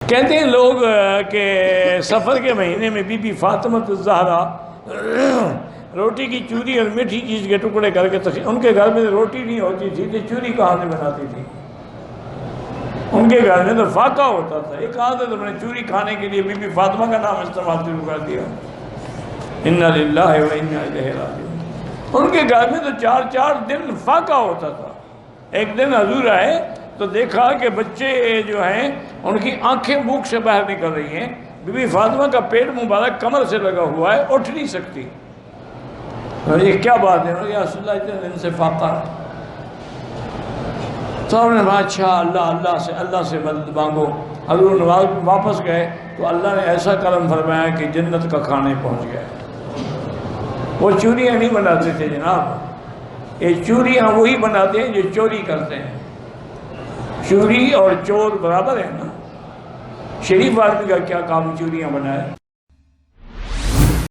کہتے ہیں لوگ کہ سفر کے مہینے میں بی بی فاطمہ الزہرا روٹی کی چوری اور میٹھی چیز کے ٹکڑے کر کے ان کے گھر میں روٹی نہیں ہوتی تھی تو چوری کہاں سے بناتی تھی؟ ان کے گھر میں تو فاقہ ہوتا تھا، یہ کہاں سے تم نے چوری کھانے کے لیے بی بی فاطمہ کا نام استعمال شروع کر دیا؟ انا للہ و انا الیہ راجعون۔ ان کے گھر میں تو 4 دن فاقہ ہوتا تھا۔ ایک دن حضور آئے تو دیکھا کہ بچے جو ہیں ان کی آنکھیں بھوک سے باہر نکل رہی ہیں، بی بی فاطمہ کا پیٹ مبارک کمر سے لگا ہوا ہے، اٹھ نہیں سکتی۔ یہ کیا بات ہے؟ یا رسول اللہ اتنے دن سے فاقہ ہے۔ تو ہم نے کہا اچھا اللہ سے مدد مانگو۔ حضور واپس گئے تو اللہ نے ایسا کرم فرمایا کہ جنت کا کھانے پہنچ گئے۔ وہ چوریاں نہیں بناتے تھے جناب، یہ چوریاں وہی بناتے ہیں جو چوری کرتے ہیں۔ چوری اور چور برابر ہے نا؟ شریف آدمی کا کیا کام چوریاں بنائے؟